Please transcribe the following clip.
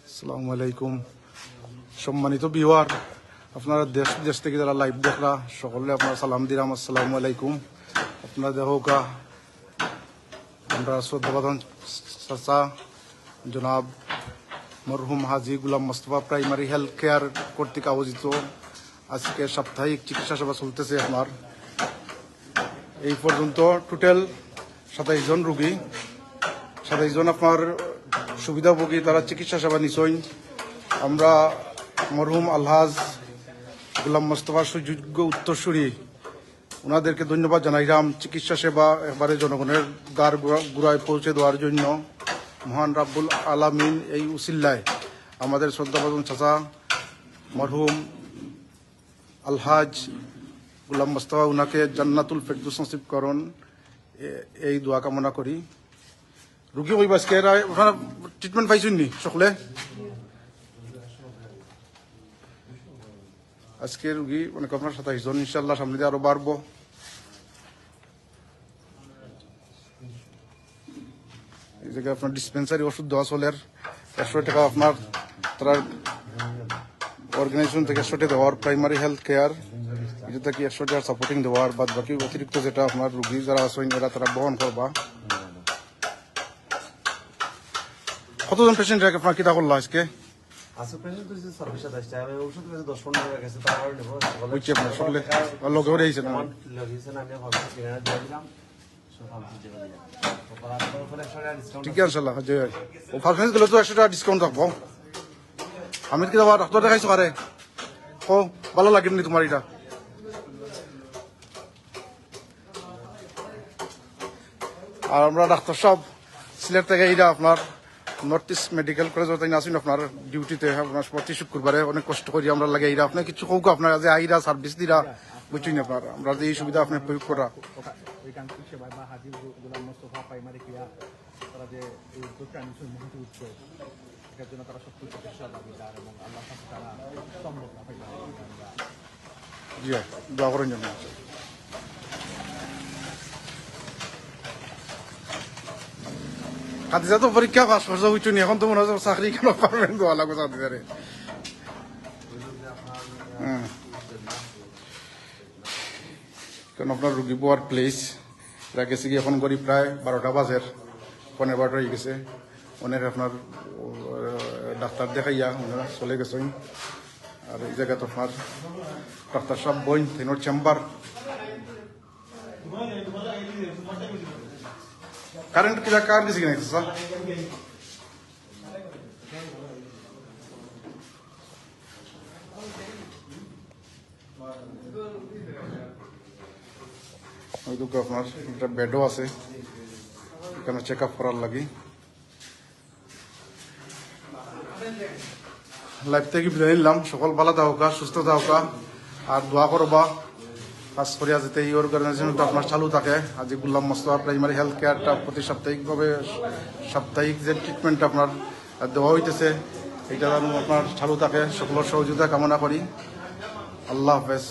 আসসালামু আলাইকুম। সম্মানিত ভিউয়ার, আপনারা দেশ দেশ থেকে যারা লাইভ দেখলা সকলে আপনারা সালাম দিলাম, আসসালামু আলাইকুম। আপনারা দেখোকা আমরা শ্রদ্ধাবাদন চাচা জনাব মরহুম হাজি গুলাম মোস্তফা প্রাইমারি হেলথ কেয়ার কর্তৃক আয়োজিত আজকে সাপ্তাহিক চিকিৎসা সেবা চলতেছে। আপনার এই পর্যন্ত টোটাল 27 জন রোগী, 27 জন আপনার সুবিধাভোগী তারা চিকিৎসা সেবা নিচ্ছেন। আমরা মরহুম আলহাজ গুলাম মোস্তফার সুযোগ্য উত্তরসূরি ওনাদেরকে ধন্যবাদ জানাইলাম চিকিৎসা সেবা এবারে জনগণের দ্বার গুড়ায় পৌঁছে দেওয়ার জন্য। মহান রাব্বুল আলামিন এই উসিল্লায় আমাদের শ্রদ্ধাভাজন চাচা মরহুম আলহাজ গুলাম মোস্তফা উনাকে জান্নাতুল ফেরদৌস নসিব করুন, এই দোয়া কামনা করি। রুগী ওই বাসকে ওখানে ট্রিটমেন্ট পাইছেন নি সকলে? আজকে রুগী অনেক আপনার 27 জন, ইনশাল্লাহ সামনে দিয়ে আরো বাড়বো। এই জায়গায় আপনার ডিসপেন্সারি ওষুধ দেওয়া চলের 100 টাকা আপনার তারা অর্গানাইজেশন থেকে 100 টাকা দেওয়ার প্রাইমারি হেলথ কেয়ার এটা থেকে 100 টাকা সাপোর্টিং দেওয়ার বাদ বাকি অতিরিক্ত যেটা আপনার রুগী যারা আছেন এরা তারা বহন করবা। কতজন পেশেন্ট আপনার কিতা করলো আজকে? ঠিক আছে, ফার্মেসি গেলে তো 100 টাকা ডিসকাউন্ট থাকবো। আমি কি যাবা ডাক্তার দেখাইছো আরে ও ভালো লাগেনি তোমার এটা? আর আমরা ডাক্তার সব সিলেট থেকে এইটা আপনার নর্থ ইস্ট মেডিকেল কলেজ তাই আসুন আপনার ডিউটিতে আপনার প্রতি শুক্রবারে অনেক কষ্ট করি আমরা লাগে এইরা আপনার কিছু হোক আপনার যে আইরা সার্ভিস দিরা বুঝছেন আপনার আমরা যে এই সুবিধা আপনার প্রয়োগ করা। জি দোয়া করেন জন্য। খাদিজা তো পরীক্ষা পাস করছে বুঝছো নি, এখন তো মনে হচ্ছে চাকরি কেন পারবেন দোয়া লাগবে খাদিজারে। কারণ আপনার রুগী বোয়ার প্লেস এরা গেছে কি এখন করি প্রায় 12টা বাজের 15-12 হয়ে গেছে। অনেক আপনার ডাক্তার দেখাইয়া ওনারা চলে গেছেন। আর এই জায়গাতে আপনার ডাক্তার সাহেব বইন তিনোর চেম্বার কারেন্ট কিনা কার গেছে কিনা স্যার ওইদিকে আপনার একটা বেডও আছে এখানে চেক আপ করার লাগি। লাইফ থেকে বিদায় নিলাম। সকল ভালো থাকা, সুস্থ থাকা আর দোয়া করবা কাজ করিয়া যেতে এই অর্গানাইজেশনটা আপনার চালু থাকে। আজি গুলাম মোস্তফা প্রাইমারি হেলথ কেয়ারটা প্রতি সাপ্তাহিকভাবে সাপ্তাহিক যে ট্রিটমেন্ট আপনার দেওয়া হইতেছে এটা যেন আপনার চালু থাকে। সকলের সহযোগিতা কামনা করি। আল্লাহ হাফেজ।